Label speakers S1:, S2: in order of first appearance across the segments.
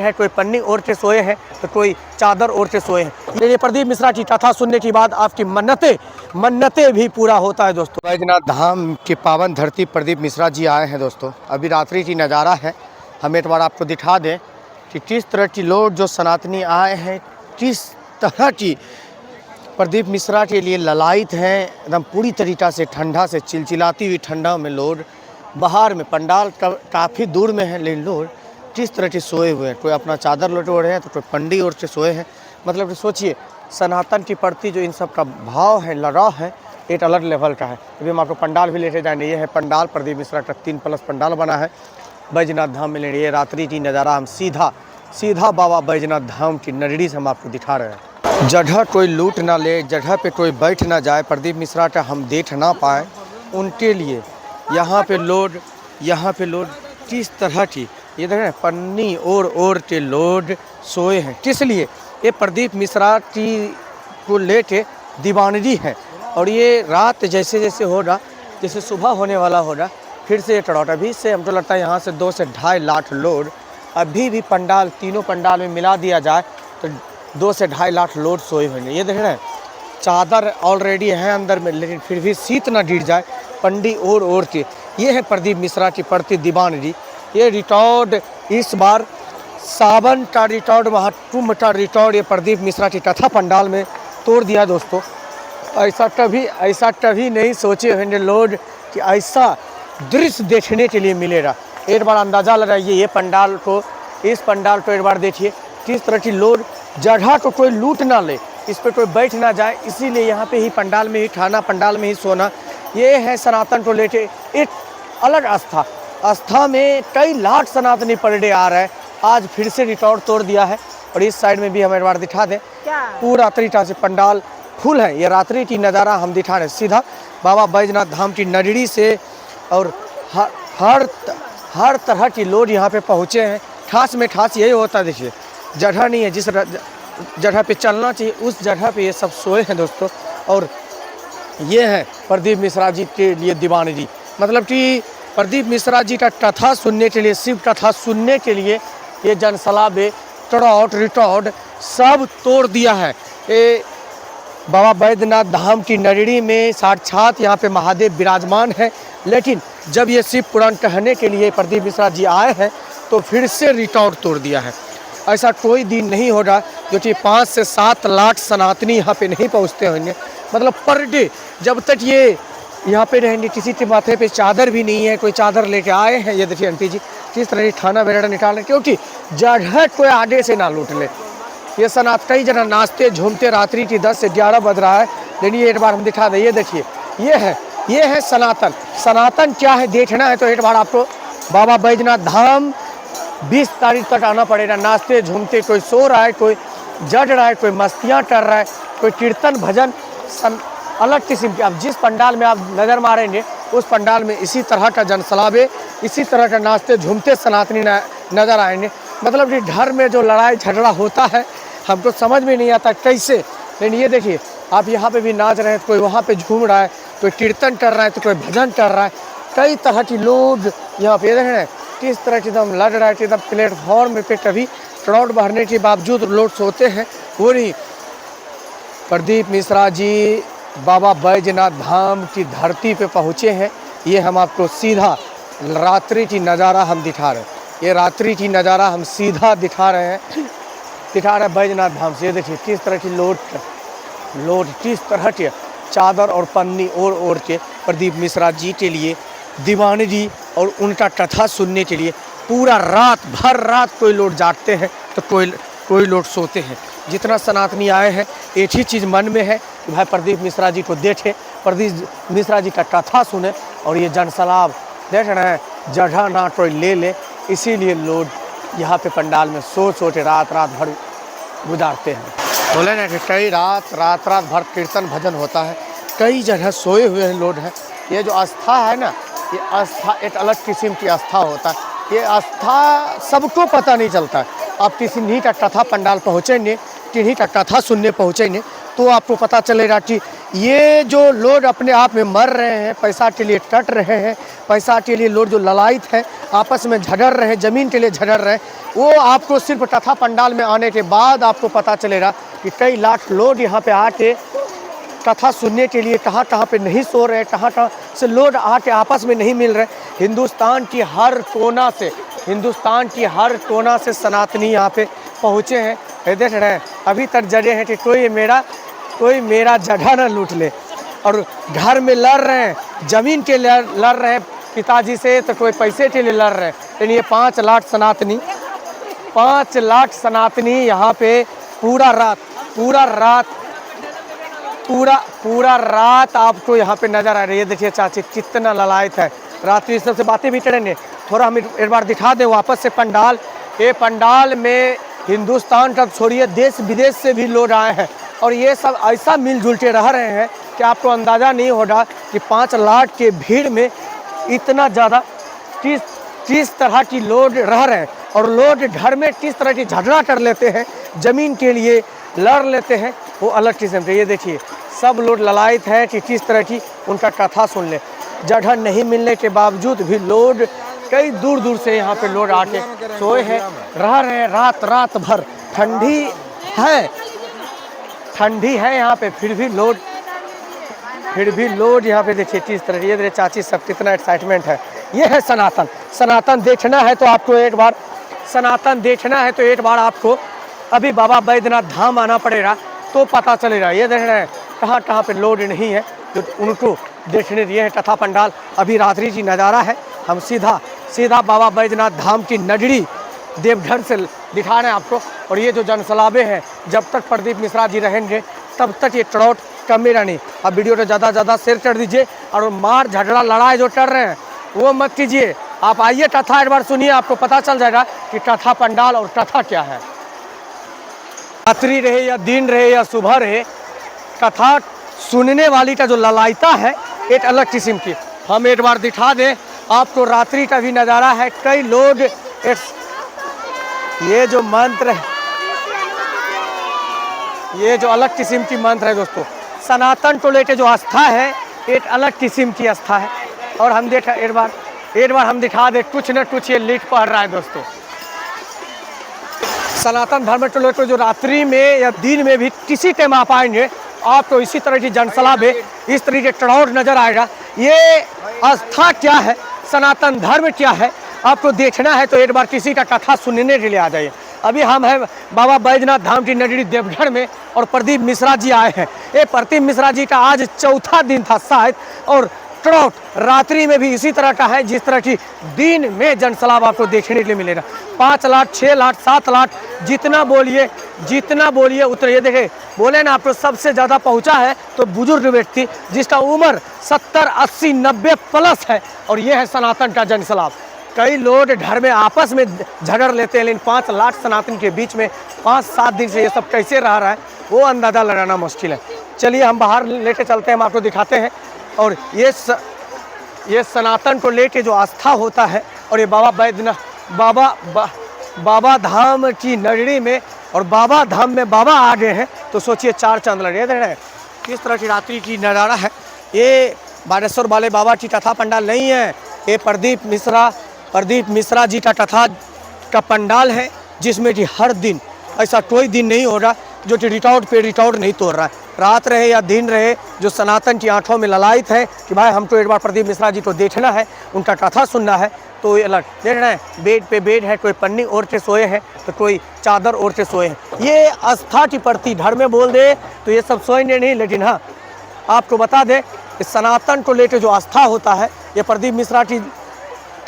S1: है, कोई पन्नी ओढ़ के सोए हैं तो कोई चादर ओढ़ के सोए हैं। ये प्रदीप मिश्रा की कथा सुनने के बाद आपकी मन्नतें भी पूरा होता है दोस्तों। बैजनाथ धाम की पावन धरती प्रदीप मिश्रा जी आए हैं दोस्तों। अभी रात्रि की नज़ारा है, हम एक बार आपको दिखा दें कि किस तरह की लोग जो सनातनी आए हैं, किस तरह की प्रदीप मिश्रा के लिए ललायित हैं। एकदम पूरी तरीक़ा से ठंडा से चिलचिलाती हुई ठंडा में लोग बाहर में पंडाल काफ़ी दूर में है, लेकिन लोग किस तरह के सोए हुए हैं। कोई अपना चादर लटे ओढ़े हैं तो कोई पंडी ओढ़ के सोए हैं। मतलब कि सोचिए सनातन की प्रति जो इन सब का भाव है, लगाव है, एक अलग लेवल का है। अभी हम आपको पंडाल भी लेके जाएंगे। ये है पंडाल प्रदीप मिश्रा का 3+ पंडाल बना है बैजनाथ धाम में। ये रात्रि की नज़ारा हम सीधा बाबा बैजनाथ धाम की नगरी से हम आपको दिखा रहे हैं। जगह कोई लूट ना ले, जगह पे कोई बैठ ना जाए, प्रदीप मिश्रा का हम देख ना पाए, उनके लिए यहाँ पे लोग किस तरह की ये देखें पन्नी ओढ़ के लोग सोए हैं। किस लिए? ये प्रदीप मिश्रा की को लेके दीवानगी है। और ये रात जैसे जैसे होगा, जैसे सुबह होने वाला होगा, फिर से ये टड़ौट। अभी से हमको लगता है यहाँ से 2 से 2.5 लाख लोग अभी भी पंडाल, तीनों पंडाल में मिला दिया जाए तो 2 से 2.5 लाख लोग सोए हुए हैं। ये देख रहे हैं चादर ऑलरेडी है अंदर में, लेकिन फिर भी शीत ना गिर जाए, पंडी ओढ़ के। ये है प्रदीप मिश्रा की प्रति दीवानगी। ये रिकॉर्ड इस बार सावन का रिकॉर्ड, महाकुंभ का रिकॉर्ड ये प्रदीप मिश्रा की कथा पंडाल में तोड़ दिया दोस्तों। ऐसा कभी नहीं सोचे होंगे लोग कि ऐसा दृश्य देखने के लिए मिलेगा। एक बार अंदाज़ा लगाइए ये पंडाल को, इस पंडाल को एक बार देखिए किस तरह की लोग, जगह को कोई लूट ना ले, इस पर कोई बैठ ना जाए, इसीलिए यहाँ पे ही पंडाल में ही खाना, पंडाल में ही सोना। ये है सनातन को लेके एक अलग आस्था में कई लाख सनातनी पर डे आ रहा है। आज फिर से रिकॉर्ड तोड़ दिया है। और इस साइड में भी हम एक बार दिखा दें, पूरा तरीका से पंडाल फुल है। ये रात्रि की नज़ारा हम दिखा रहे हैं सीधा बाबा बैजनाथ धाम की नगरी से। और हर तरह की लोग यहाँ पे पहुँचे हैं। खास में खास यही होता है, देखिए जगह नहीं है, जिस जगह पे चलना चाहिए उस जगह पे ये सब सोए हैं दोस्तों। और ये है प्रदीप मिश्रा जी के लिए दीवानगी। मतलब कि प्रदीप मिश्रा जी का कथा सुनने के लिए, शिव कथा सुनने के लिए ये जनसलाबे, टड़ौट, रिटॉर्ड सब तोड़ दिया है। ये बाबा बैद्यनाथ धाम की नगरी में साक्षात यहाँ पे महादेव विराजमान है। लेकिन जब ये शिव पुराण कहने के लिए प्रदीप मिश्रा जी आए हैं तो फिर से रिकॉर्ड तोड़ दिया है। ऐसा कोई दिन नहीं होगा जो कि 5 से 7 लाख सनातनी यहाँ पे नहीं पहुँचते होंगे। मतलब पर डे जब तक ये यहाँ पे रहेंगे, किसी के माथे पे चादर भी नहीं है, कोई चादर लेके आए हैं। ये देखिए आंटी जी किस तरह की खाना वगैरह निकाल रहे हैं, क्योंकि जगह कोई आगे से ना लूट ले। ये सनात कई जगह नाचते झूमते रात्रि की 10 से 11 बज रहा है। लेकिन ये एक बार हम दिखा दें, ये देखिए ये है सनातन क्या है देखना है तो एक बार आपको बाबा बैजनाथ धाम 20 तारीख तक आना पड़ेगा। नाचते झूमते कोई सो रहा है, कोई जग रहा है, कोई मस्तियाँ कर रहा है, कोई कीर्तन भजन अलग किस्म के। अब जिस पंडाल में आप नज़र मारेंगे उस पंडाल में इसी तरह का जनसलाबे, इसी तरह का नाचते झूमते सनातनी नज़र आएंगे। मतलब कि घर में जो लड़ाई झगड़ा होता है हमको समझ में नहीं आता कैसे। लेकिन ये देखिए आप यहाँ पे भी नाच रहे हैं, कोई वहाँ पे झूम रहा है, कोई कीर्तन कर रहा है, तो कोई भजन कर रहा है। कई तरह की लोग यहाँ पे देख रहे हैं किस तरह की एकदम लड़ रहा है कि एकदम प्लेटफॉर्म पे कभी क्राउड भरने के बावजूद लोग सोते हैं। वो नहीं, प्रदीप मिश्रा जी बाबा बैजनाथ धाम की धरती पे पहुँचे हैं। ये हम आपको सीधा रात्रि की नज़ारा हम दिखा रहे हैं। ये रात्रि की नज़ारा हम सीधा दिखा रहे हैं बैजनाथ धाम से। ये देखिए किस तरह की लोग किस तरह के चादर और पन्नी ओढ़ के प्रदीप मिश्रा जी के लिए दीवानगी और उनका कथा सुनने के लिए पूरा भर रात कोई लोग जागते हैं तो कोई लोग सोते हैं। जितना सनातनी आए हैं एक ही चीज़ मन में है कि भाई प्रदीप मिश्रा जी को देखें, प्रदीप मिश्रा जी का कथा सुने। और ये जनसलाब देख रहे हैं, जगह ना कोई ले, इसीलिए लोग यहाँ पे पंडाल में सोच के रात भर गुजारते हैं। बोले ना कि कई रात भर कीर्तन भजन होता है, कई जगह सोए हुए हैं लोग हैं। ये जो आस्था है ना, ये आस्था एक अलग किस्म की आस्था होता है। ये आस्था सबको पता नहीं चलता है। आप किसी नहीं का कथा पंडाल पहुँचेंगे, किन्हीं का कथा सुनने पहुँचेंगे तो आपको पता चलेगा कि ये जो लोग अपने आप में मर रहे हैं, पैसा के लिए टट रहे हैं, पैसा के लिए लोग जो ललायत हैं, आपस में झगड़ रहे हैं, ज़मीन के लिए झगड़ रहे हैं, वो आपको सिर्फ कथा पंडाल में आने के बाद आपको पता चलेगा कि कई लाख लोग यहाँ पे आके कथा सुनने के लिए कहाँ कहाँ पे नहीं सो रहे, कहाँ कहाँ से लोग आके आपस में नहीं मिल रहे। हिंदुस्तान की हर कोना से सनातनी यहाँ पे पहुँचे हैं। ये देख रहे हैं, अभी तक जड़े हैं कि कोई मेरा जगह न लूट ले, और घर में लड़ रहे हैं, ज़मीन के लड़ रहे हैं पिताजी से, तो कोई पैसे के लिए लड़ रहे हैं। लेकिन ये 5 लाख सनातनी यहाँ पे पूरा रात आपको यहाँ पे नज़र आ रही है। देखिए चाची कितना ललायत है। रात्रि सबसे बातें भी करेंगे, थोड़ा हम एक बार दिखा दें वापस से पंडाल। ये पंडाल में हिंदुस्तान तक छोड़िए, देश विदेश से भी लोग आए हैं, और ये सब ऐसा मिलजुल के रह रहे हैं कि आपको अंदाज़ा नहीं होगा कि 5 लाख के भीड़ में इतना ज़्यादा किस तरह की लोग रह रहे हैं, और लोग घर में किस तरह की झगड़ा कर लेते हैं, ज़मीन के लिए लड़ लेते हैं, वो अलग किस्म के। ये देखिए सब लोग ललायत हैं कि किस तरह की उनका कथा सुन ले। जगह नहीं मिलने के बावजूद भी लोग कई दूर से यहाँ पे लोग आके सोए हैं, रह रहे हैं रात भर। ठंडी है यहाँ पे, फिर भी लोग यहाँ पे देखिए किस तरह। ये देखिए चाची सब कितना एक्साइटमेंट है। ये है सनातन देखना है तो आपको एक बार आपको अभी बाबा बैद्यनाथ धाम आना पड़ेगा तो पता चलेगा। ये देख रहे हैं कहाँ पे लोड नहीं है जो उनको देखने दिए हैं कथा पंडाल। अभी रात्रि की नज़ारा है, हम सीधा बाबा बैद्यनाथ धाम की नगरी देवघर से दिखा रहे हैं आपको। और ये जो जनसलाबे हैं, जब तक प्रदीप मिश्रा जी रहेंगे तब तक ये ट्रॉट कमेगा नहीं। अब वीडियो को ज़्यादा शेयर कर दीजिए, और मार झगड़ा लड़ाई जो कर रहे हैं वो मत कीजिए। आप आइए, कथा एक बार सुनिए, आपको पता चल जाएगा कि कथा पंडाल और कथा क्या है। रात्रि रहे या दिन रहे या सुबह रहे, कथा सुनने वाली का जो ललायता है एक अलग किस्म की। हम एक बार दिखा दें आपको, रात्रि का भी नज़ारा है। कई लोग ये जो मंत्र है, ये जो अलग किस्म की मंत्र है दोस्तों, सनातन को लेकर जो आस्था है एक अलग किस्म की आस्था है। और हम देखा एक बार हम दिखा दे, कुछ न कुछ ये लिख पढ़ रहा है दोस्तों। सनातन धर्म को लेकर जो रात्रि में या दिन में भी किसी टाइम आप आएंगे, आपको इसी तरह की जनसलाबे, इस तरह के क्राउड नजर आएगा। ये आस्था क्या है, सनातन धर्म क्या है, आपको देखना है तो एक बार किसी का कथा सुनने के लिए आ जाइए। अभी हम हैं बाबा बैद्यनाथ धाम की नगरी देवघर में, और प्रदीप मिश्रा जी आए हैं। ये प्रदीप मिश्रा जी का आज 4था दिन था शायद, और क्राउड रात्रि में भी इसी तरह का है जिस तरह की दिन में जनसलाब आपको देखने के लिए मिलेगा। 5 लाख 6 लाख 7 लाख जितना बोलिए उतना। ये देखे बोले ना, आपको सबसे ज़्यादा पहुंचा है तो बुजुर्ग व्यक्ति जिसका उम्र 70 80 90 प्लस है, और ये है सनातन का जनसलाब। कई लोग घर में आपस में झगड़ लेते हैं, लेकिन 5 लाख सनातन के बीच में 5-7 दिन से ये सब कैसे रह रहा है वो अंदाज़ा लगाना मुश्किल है। चलिए हम बाहर लेके चलते हैं, हम आपको दिखाते हैं। और ये सनातन को लेके जो आस्था होता है, और ये बाबा बैद्यनाथ बाबा धाम की नगरी में, और बाबा धाम में बाबा आ गए हैं तो सोचिए 4 चांद लगे। देख रहे हैं किस तरह की रात्रि की नज़ारा है। ये बागेश्वर वाले बाबा की कथा पंडाल नहीं है, ये प्रदीप मिश्रा जी का कथा का पंडाल है, जिसमें कि हर दिन ऐसा कोई दिन नहीं होगा जो कि रिकॉर्ड पे रिकॉर्ड नहीं तोड़ रहा है। रात रहे या दिन रहे, जो सनातन की आंखों में ललायत है कि भाई हमको एक बार प्रदीप मिश्रा जी को देखना है, उनका कथा सुनना है, तो ये अलग देख रहे हैं। बेड पे बेड है, कोई पन्नी ओढ़ के सोए हैं तो कोई चादर ओढ़ के सोए हैं। ये आस्था की प्रति, घर में बोल दे तो ये सब सोएंगे नहीं। लेकिन हाँ, आपको बता दें कि सनातन को लेकर जो आस्था होता है, ये प्रदीप मिश्रा की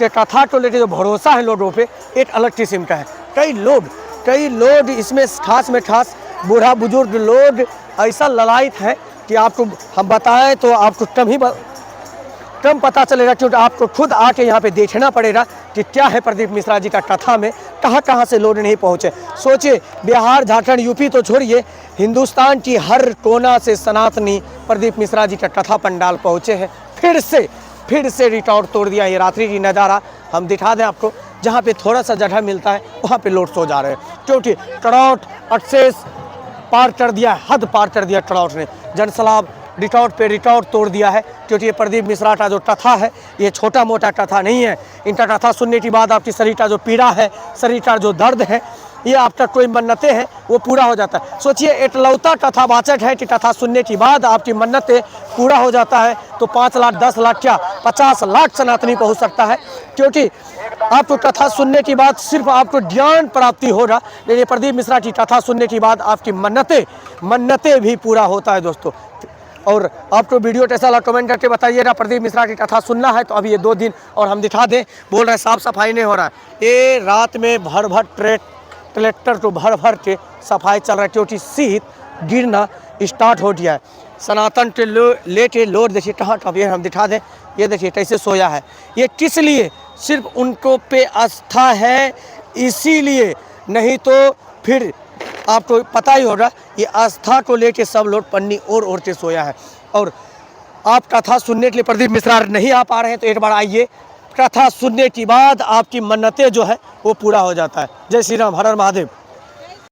S1: कथा को लेकर जो भरोसा है लोगों पे, एक अलग किस्म का है। कई लोग इसमें खास में खास बूढ़ा बुजुर्ग लोग ऐसा ललायत है कि आपको हम बताएं तो आपको कम पता चलेगा, क्योंकि आपको खुद आके यहाँ पे देखना पड़ेगा कि क्या है प्रदीप मिश्रा जी का कथा में, कहाँ से लोग नहीं पहुँचे। सोचिए बिहार झारखंड यूपी तो छोड़िए, हिंदुस्तान की हर कोना से सनातनी प्रदीप मिश्रा जी का कथा पंडाल पहुँचे हैं। फिर से रिकॉर्ड तोड़ दिया। ये रात्रि की नज़ारा हम दिखा दें आपको, जहाँ पे थोड़ा सा जगह मिलता है वहाँ पे लोग सो जा रहे हैं, क्योंकि क्राउड एक्सेस पार कर दिया, हद पार कर दिया ट्राउट ने। जनसलाब रिटॉर्ट पे रिटॉर्ट तोड़ दिया है, क्योंकि ये प्रदीप मिश्रा का जो कथा है ये छोटा मोटा कथा नहीं है। इनका कथा सुनने के बाद आपकी शरीर का जो पीड़ा है, शरीर का जो दर्द है, ये आपका कोई मन्नतें हैं वो पूरा हो जाता है। सोचिए एकलौता कथावाचक है कि कथा सुनने के बाद आपकी मन्नतें पूरा हो जाता है तो 5 लाख 10 लाख क्या 50 लाख सनातनी पहुंच सकता है, क्योंकि आपको कथा सुनने के बाद सिर्फ आपको ज्ञान प्राप्ति होगा, लेकिन प्रदीप मिश्रा की कथा सुनने के बाद आपकी मन्नतें भी पूरा होता है दोस्तों। और आपको वीडियो कैसा लगा कमेंट करके बताइएगा। प्रदीप मिश्रा की कथा सुनना है तो अभी ये 2 दिन और हम दिखा दें, बोल रहे हैं साफ सफाई नहीं हो रहा है। ये रात में भर ट्रैक्टर को भर के सफाई चल रहा है, क्योंकि शीत गिरना स्टार्ट हो गया है। सनातन के लेके लोड देखिए कहाँ कब ये हम दिखा दें, ये देखिए कैसे सोया है। ये किस लिए? सिर्फ उनको पे आस्था है इसीलिए, नहीं तो फिर आपको पता ही होगा ये आस्था को लेके सब लोग पन्नी ओढ़ के सोया है। और आप कथा सुनने के लिए प्रदीप मिश्रा नहीं आ पा रहे हैं तो एक बार आइए, कथा सुनने के बाद आपकी मन्नतें जो है वो पूरा हो जाता है। जय श्री राम, हर हर महादेव।